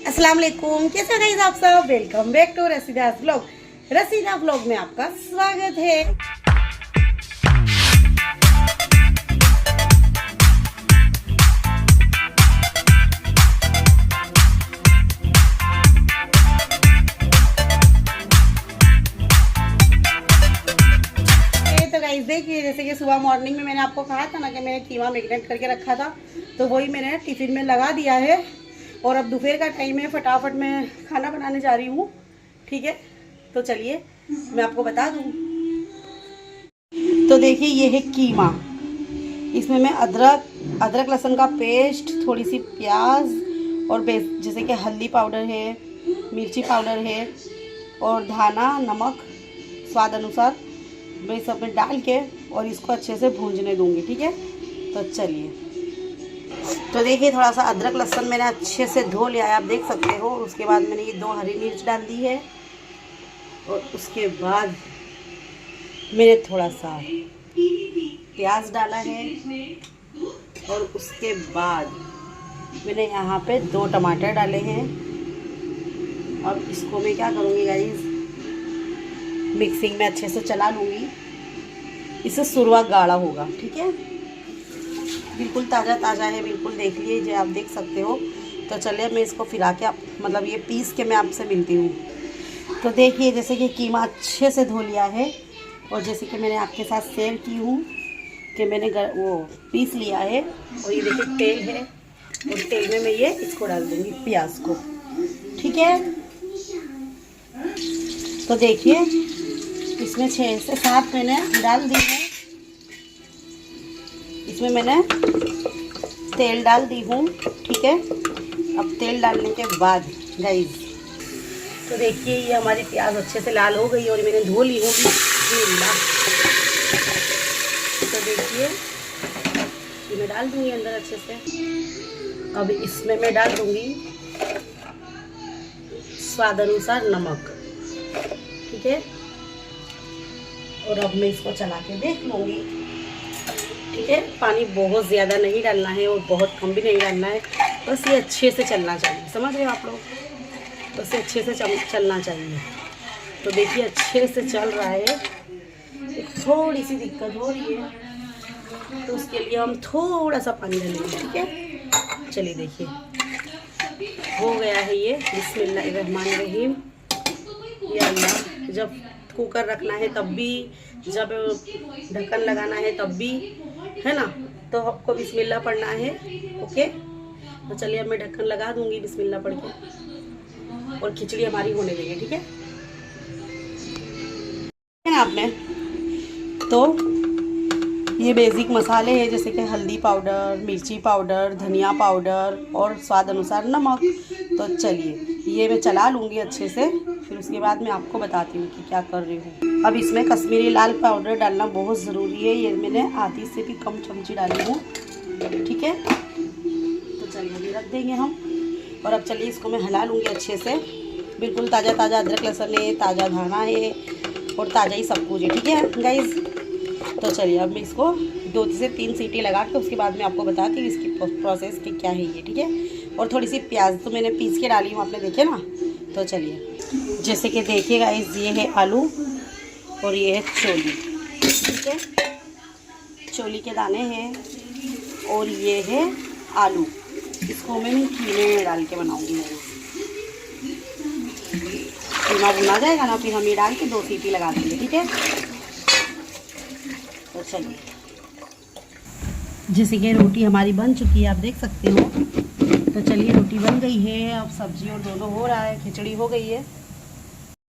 अस्सलाम वालेकुम, कैसे गाइस आप सब। Welcome back to Rasida's vlog. Rasida vlog में आपका स्वागत है। तो गाइस देखिए, जैसे कि सुबह मॉर्निंग में मैंने आपको कहा था ना कि मैंने कीमा मैरिनेट करके रखा था, तो वही मैंने टिफिन में लगा दिया है। और अब दोपहर का टाइम है, फटाफट मैं खाना बनाने जा रही हूँ। ठीक है, तो चलिए मैं आपको बता दूँ। तो देखिए, ये है कीमा। इसमें मैं अदरक लहसुन का पेस्ट, थोड़ी सी प्याज और जैसे कि हल्दी पाउडर है, मिर्ची पाउडर है और धाना, नमक स्वाद अनुसार मैं सब में डाल के और इसको अच्छे से भूंजने दूंगी। ठीक है, तो चलिए। तो देखिए, थोड़ा सा अदरक लहसुन मैंने अच्छे से धो लिया है, आप देख सकते हो। उसके बाद मैंने ये 2 हरी मिर्च डाल दी है और उसके बाद मैंने थोड़ा सा प्याज डाला है और उसके बाद मैंने यहाँ पे 2 टमाटर डाले हैं। अब इसको मैं क्या करूँगी गाइस, मिक्सिंग में अच्छे से चला लूँगी। इससे सुरवा गाढ़ा होगा। ठीक है, बिल्कुल ताज़ा ताज़ा है, बिल्कुल देख लीजिए, आप देख सकते हो। तो चलिए मैं इसको फिरा के मतलब ये पीस के मैं आपसे मिलती हूँ। तो देखिए, जैसे कि कीमा अच्छे से धो लिया है और जैसे कि मैंने आपके साथ शेयर की हूँ कि मैंने वो पीस लिया है। और ये देखिए तेल है और तेल में मैं ये इसको डाल दूँगी, प्याज को। ठीक है, तो देखिए इसमें 6 से 7 मैंने डाल दी है। इसमें मैंने तेल डाल दी हूँ। ठीक है, अब तेल डालने के बाद गाइस, तो देखिए ये हमारी प्याज अच्छे से लाल हो गई और मैंने धो ली हूँ। तो देखिए ये मैं डाल दूँगी अंदर अच्छे से। अब इसमें मैं डाल दूँगी स्वाद अनुसार नमक। ठीक है, और अब मैं इसको चला के देख लूँगी। ठीक है, पानी बहुत ज़्यादा नहीं डालना है और बहुत कम भी नहीं डालना है, बस ये अच्छे से चलना चाहिए। समझ रहे हो आप लोग, बस ये अच्छे से चलना चाहिए। तो देखिए अच्छे से चल रहा है। थोड़ी सी दिक्कत हो रही है, तो उसके लिए हम थोड़ा सा पानी डालेंगे। ठीक है, चलिए देखिए हो गया है ये। बिस्मिल्लाहिर्रहमानिर्रहीम। या अल्लाह, जब कुकर रखना है तब भी, जब ढक्कन लगाना है तब भी, है ना, तो आपको बिस्मिल्लाह पढ़ना है। ओके, तो चलिए अब मैं ढक्कन लगा दूंगी बिस्मिल्लाह पढ़ के और खिचड़ी हमारी होने देंगे। ठीक है ना आपने। तो ये बेसिक मसाले हैं, जैसे कि हल्दी पाउडर, मिर्ची पाउडर, धनिया पाउडर और स्वाद अनुसार नमक। तो चलिए ये मैं चला लूँगी अच्छे से, फिर उसके बाद मैं आपको बताती हूँ कि क्या कर रही हूँ। अब इसमें कश्मीरी लाल पाउडर डालना बहुत ज़रूरी है। ये मैंने आधी से भी कम चमची डाली हूँ। ठीक है, तो चलिए अभी रख देंगे हम। और अब चलिए इसको मैं हिला लूँगी अच्छे से। बिल्कुल ताज़ा ताज़ा अदरक लहसुन है, ताज़ा धाना है और ताज़ा ही सब कुछ है। ठीक है गाइज़, तो चलिए अब मैं इसको 2 से 3 सीटी लगा के उसके बाद मैं आपको बताती हूँ इसकी प्रोसेस की क्या है ये। ठीक है, और थोड़ी सी प्याज तो मैंने पीस के डाली हूँ, आपने देखे ना। तो चलिए, जैसे कि देखिए गाइस, ये है आलू और ये है चोली। ठीक है, चोली के दाने हैं और ये है आलू। इसको मैं कीमे में डाल के बनाऊँगी। कीमा भुना जाएगा ना, फिर हम ये डाल के 2 सीटी लगा देंगे। ठीक है, तो चलिए, जैसे कि रोटी हमारी बन चुकी है, आप देख सकते हो। तो चलिए रोटी बन गई है, अब सब्जी और दोनों हो रहा है, खिचड़ी हो गई है।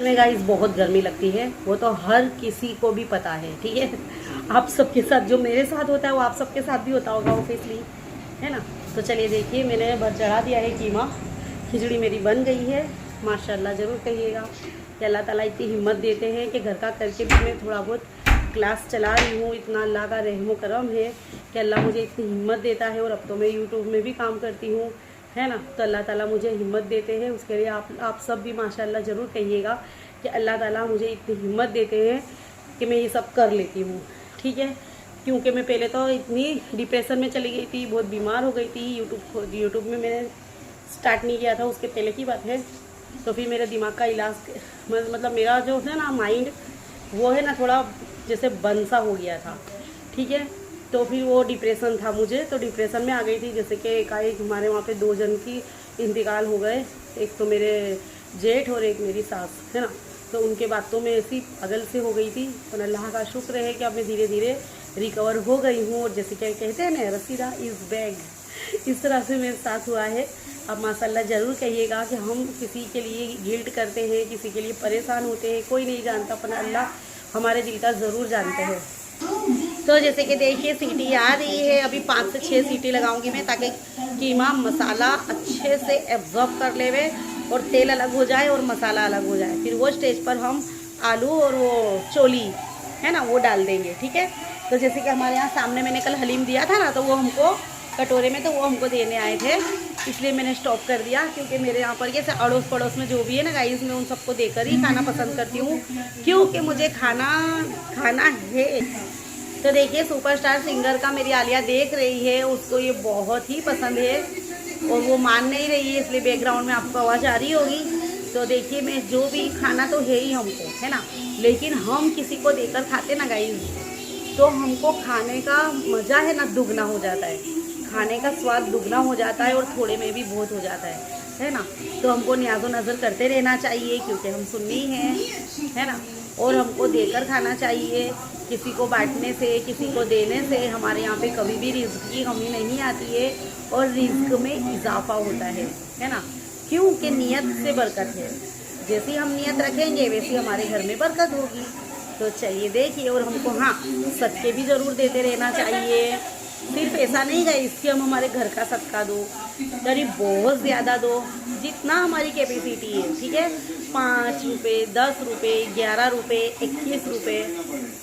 में गाइस बहुत गर्मी लगती है, वो तो हर किसी को भी पता है। ठीक है, आप सबके साथ जो मेरे साथ होता है वो आप सबके साथ भी होता होगा ऑब्वियसली, है ना। तो चलिए देखिए, मैंने भर चढ़ा दिया है कीमा। खिचड़ी मेरी बन गई है। माशाल्लाह ज़रूर कहिएगा कि अल्लाह ताला इतनी हिम्मत देते हैं कि घर का करके भी मैं थोड़ा बहुत क्लास चला रही हूँ। इतना अल्लाह का रहम करम है कि अल्लाह मुझे इतनी हिम्मत देता है। और अब तो मैं यूट्यूब में भी काम करती हूँ, है ना। तो अल्लाह ताला मुझे हिम्मत देते हैं, उसके लिए आप सब भी माशाल्लाह ज़रूर कहिएगा कि अल्लाह ताला मुझे इतनी हिम्मत देते हैं कि मैं ये सब कर लेती हूँ। ठीक है, क्योंकि मैं पहले तो इतनी डिप्रेशन में चली गई थी, बहुत बीमार हो गई थी। यूट्यूब में मैंने स्टार्ट नहीं किया था उसके पहले की बात है। तो फिर मेरे दिमाग का इलाज मतलब मेरा जो है ना माइंड वो है ना थोड़ा जैसे बंद सा हो गया था, ठीक है। तो फिर वो डिप्रेशन था मुझे, तो डिप्रेशन में आ गई थी। जैसे कि एकाएक हमारे वहाँ पे 2 जन की इंतकाल हो गए, एक तो मेरे जेठ और एक मेरी सास, है ना। तो उनके बातों में ऐसी पागल से हो गई थी, पर अल्लाह का शुक्र है कि अब मैं धीरे धीरे रिकवर हो गई हूँ। और जैसे कि कहते हैं ना, रसीदा इज़ बैग, इस तरह से मेरे साथ हुआ है। अब माशाल्लाह ज़रूर कहिएगा कि हम किसी के लिए गिल्ट करते हैं, किसी के लिए परेशान होते हैं, कोई नहीं जानता, पर अल्लाह हमारे दिल का ज़रूर जानते हैं। तो जैसे कि देखिए सीटी आ रही है, अभी 5 से 6 सीटी लगाऊंगी मैं, ताकि कीमा मसाला अच्छे से एब्जॉर्ब कर लेवे और तेल अलग हो जाए और मसाला अलग हो जाए। फिर वो स्टेज पर हम आलू और वो चोली है ना वो डाल देंगे, ठीक है। तो जैसे कि हमारे यहाँ सामने मैंने कल हलीम दिया था ना, तो वो हमको कटोरे में, तो वो हमको देने आए थे, इसलिए मैंने स्टॉप कर दिया। क्योंकि मेरे यहाँ पर ये अड़ोस पड़ोस में जो भी है ना गाइस, मैं उन सबको देकर ही खाना पसंद करती हूँ, क्योंकि मुझे खाना है। तो देखिए सुपरस्टार सिंगर का मेरी आलिया देख रही है, उसको ये बहुत ही पसंद है और वो मान नहीं रही है, इसलिए बैकग्राउंड में आपको आवाज़ आ रही होगी। तो देखिए मैं जो भी खाना तो है ही हमको, है ना, लेकिन हम किसी को देकर खाते ना गाइस, तो हमको खाने का मज़ा है ना दुगना हो जाता है, खाने का स्वाद दुगना हो जाता है और थोड़े में भी बहुत हो जाता है ना। तो हमको न्याज़ो नज़र करते रहना चाहिए, क्योंकि हम सुन्नी हैं, है ना, और हमको देकर खाना चाहिए। किसी को बांटने से, किसी को देने से हमारे यहाँ पे कभी भी रिस्क की कमी नहीं आती है और रिस्क में इजाफा होता है ना, क्योंकि नियत से बरकत है। जैसी हम नियत रखेंगे वैसी हमारे घर में बरकत होगी। तो चलिए देखिए, और हमको हाँ सदके भी ज़रूर देते रहना चाहिए। सिर्फ ऐसा नहीं है इसकी हम हमारे घर का सदका दो, करीब बहुत ज़्यादा दो, जितना हमारी कैपेसिटी है, ठीक है। 5 रुपये, 10 रुपये, 11 रुपये, 21 रुपये,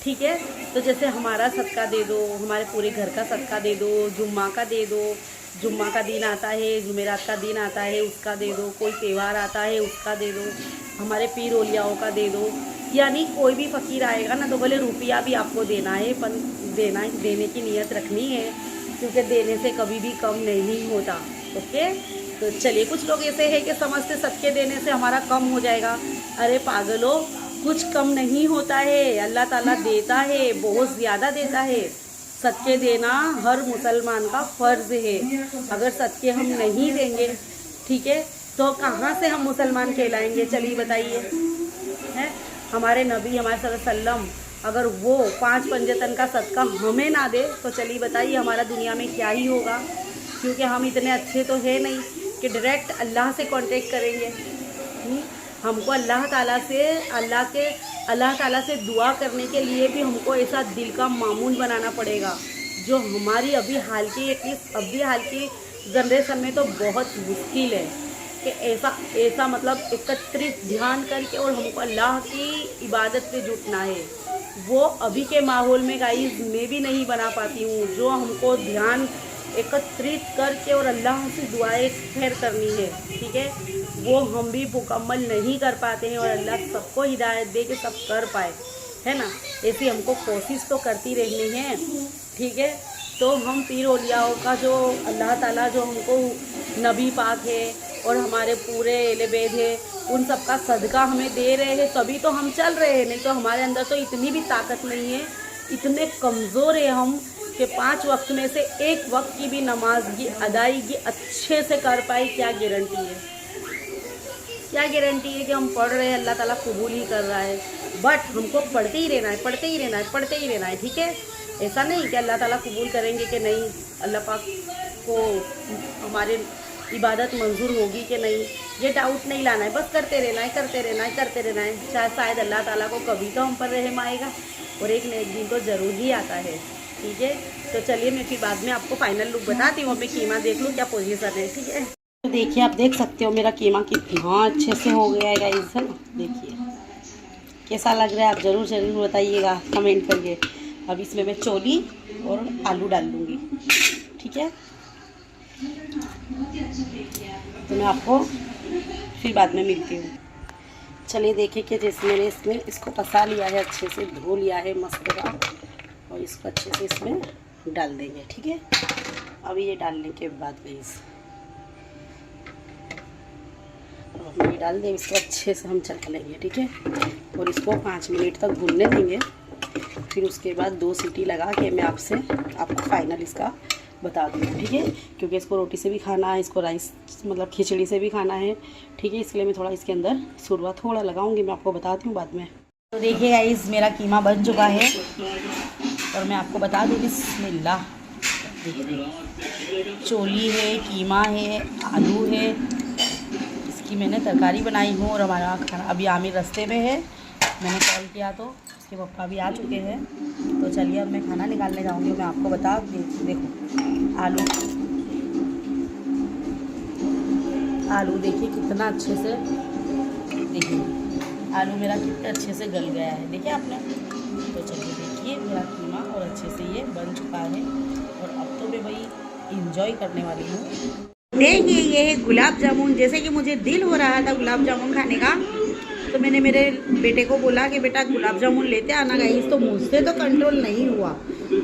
ठीक है। तो जैसे हमारा सदका दे दो, हमारे पूरे घर का सदका दे दो, जुम्मा का दे दो, जुम्मा का दिन आता है, जुमेरात का दिन आता है उसका दे दो, कोई त्यौहार आता है उसका दे दो, हमारे पीर ओलियाओं का दे दो। यानी कोई भी फ़कीर आएगा ना, तो भले रुपया भी आपको देना है, पर देने की नीयत रखनी है, क्योंकि देने से कभी भी कम नहीं होता। ओके, तो चलिए, कुछ लोग ऐसे हैं कि समझते सदके देने से हमारा कम हो जाएगा। अरे पागलो, कुछ कम नहीं होता है, अल्लाह ताला देता है, बहुत ज़्यादा देता है। सदके देना हर मुसलमान का फ़र्ज़ है। अगर सदके हम नहीं देंगे, ठीक है, तो कहाँ से हम मुसलमान कहलाएंगे? चलिए बताइए, है हमारे नबी हमारे सल्लल्लाहु अलैहि वसल्लम अगर वो 5 पंजतन का सदका हमें ना दे, तो चलिए बताइए हमारा दुनिया में क्या ही होगा। क्योंकि हम इतने अच्छे तो है नहीं कि डायरेक्ट अल्लाह से कांटेक्ट करेंगे। हमको अल्लाह ताला से दुआ करने के लिए भी हमको ऐसा दिल का मामून बनाना पड़ेगा, जो हमारी अभी हाल की जनरेशन में तो बहुत मुश्किल है कि ऐसा मतलब एकत्रित ध्यान करके और हमको अल्लाह की इबादत पे जुटना है। वो अभी के माहौल में गाइस मैं भी नहीं बना पाती हूँ, जो हमको ध्यान एकत्रित करके और अल्लाह से दुआएं खैर करनी है, ठीक है, वो हम भी मुकम्मल नहीं कर पाते हैं। और अल्लाह सबको हिदायत दे के सब कर पाए, है ना। ऐसी हमको कोशिश तो करती रहनी है, ठीक है। तो हम पीर औलियाओं का जो अल्लाह ताला जो हमको नबी पाक है और हमारे पूरे एले बेद है, उन सब का सदका हमें दे रहे हैं, तभी तो हम चल रहे हैं। नहीं तो हमारे अंदर तो इतनी भी ताकत नहीं है, इतने कमज़ोर है हम कि 5 वक्त में से 1 वक्त की भी नमाज की अदायगी अच्छे से कर पाए। क्या गारंटी है? क्या गारंटी है कि हम पढ़ रहे हैं अल्लाह ताला कबूल ही कर रहा है? बट हमको पढ़ते ही रहना है, ठीक है। ऐसा नहीं कि अल्लाह ताला कबूल करेंगे कि नहीं, अल्लाह पाक को हमारे इबादत मंजूर होगी कि नहीं, ये डाउट नहीं लाना है। बस करते रहना है। शायद अल्लाह ताला को कभी तो हम पर रहम आएगा और एक न एक दिन तो ज़रूर ही आता है, ठीक है। तो चलिए मैं फिर बाद में आपको फाइनल लुक बताती हूँ। मैं कीमा देख लूँ क्या पोजीशन है, ठीक है। तो देखिए, आप देख सकते हो मेरा कीमा कितना अच्छे से हो गया है गाइस, है ना। देखिए कैसा लग रहा है, आप ज़रूर बताइएगा कमेंट करके। अब इसमें मैं चोली और आलू डाल दूँगी, ठीक है। तो मैं आपको फिर बाद में मिलती हूँ। चलिए देखिए कि जैसे मैंने इसको पसा लिया है, अच्छे से धो लिया है मस्त का, और इसको अच्छे से इसमें डाल देंगे, ठीक है। अभी ये डालने के बाद गाइस ये डाल दें, इसको अच्छे से हम चला लेंगे, ठीक है। और इसको 5 मिनट तक भूनने देंगे। फिर उसके बाद 2 सीटी लगा के मैं आपको फाइनल इसका बता दूँगी, ठीक है। क्योंकि इसको रोटी से भी खाना है, इसको राइस मतलब खिचड़ी से भी खाना है, ठीक है। इसके लिए मैं थोड़ा इसके अंदर शुरुआत थोड़ा लगाऊंगी, मैं आपको बताती हूँ बाद में। तो देखिए गाइस, मेरा कीमा बन चुका है और मैं आपको बता दूँ, बिस्मिल्लाह। देखिए चोली है, कीमा है, आलू है, इसकी मैंने तरकारी बनाई हूँ। और हमारा खाना अभी आमिर रास्ते में है, मैंने कॉल किया तो उसके पप्पा भी आ चुके हैं। तो चलिए अब मैं खाना निकालने जाऊँगी। मैं आपको बता देखो आलू देखिए कितना अच्छे से, देखिए आलू मेरा कितने अच्छे से गल गया है, देखिए आपने। तो चलिए देखिए मेरा कीमा और अच्छे से ये बन चुका है और अब तो मैं भाई इंजॉय करने वाली हूँ। देखिए ये है गुलाब जामुन। जैसे कि मुझे दिल हो रहा था गुलाब जामुन खाने का, तो मैंने मेरे बेटे को बोला कि बेटा गुलाब जामुन लेते आना गाइस। तो मुझसे तो कंट्रोल नहीं हुआ,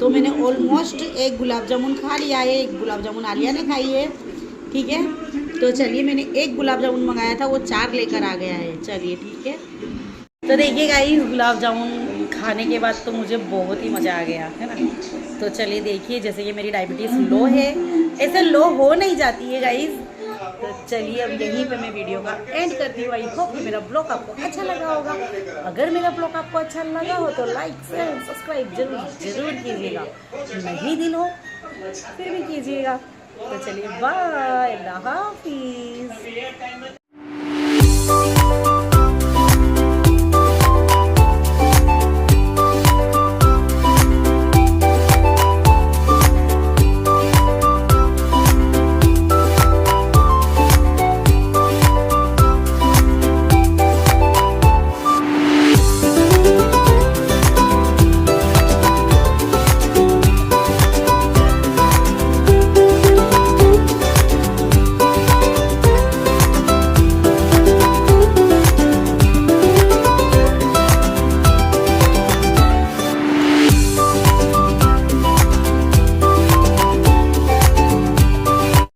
तो मैंने ऑलमोस्ट एक गुलाब जामुन खा लिया है। एक गुलाब जामुन आलिया ने खाई है, ठीक है। तो चलिए मैंने एक गुलाब जामुन मंगाया था, वो 4 लेकर आ गया है। चलिए ठीक है। तो देखिए गाइस, गुलाब जामुन खाने के बाद तो मुझे बहुत ही मज़ा आ गया है ना। तो चलिए देखिए, जैसे कि मेरी डायबिटीज़ लो है, ऐसे लो हो नहीं जाती है गाइस। तो चलिए अब यहीं पे मैं वीडियो का एंड करती हूँ। आई होप कि मेरा ब्लॉग आपको अच्छा लगा होगा। अगर मेरा ब्लॉग आपको अच्छा लगा हो तो लाइक शेयर सब्सक्राइब जरूर कीजिएगा। नहीं दिल हो फिर भी कीजिएगा। तो चलिए बाय, अल्लाह हाफिज़।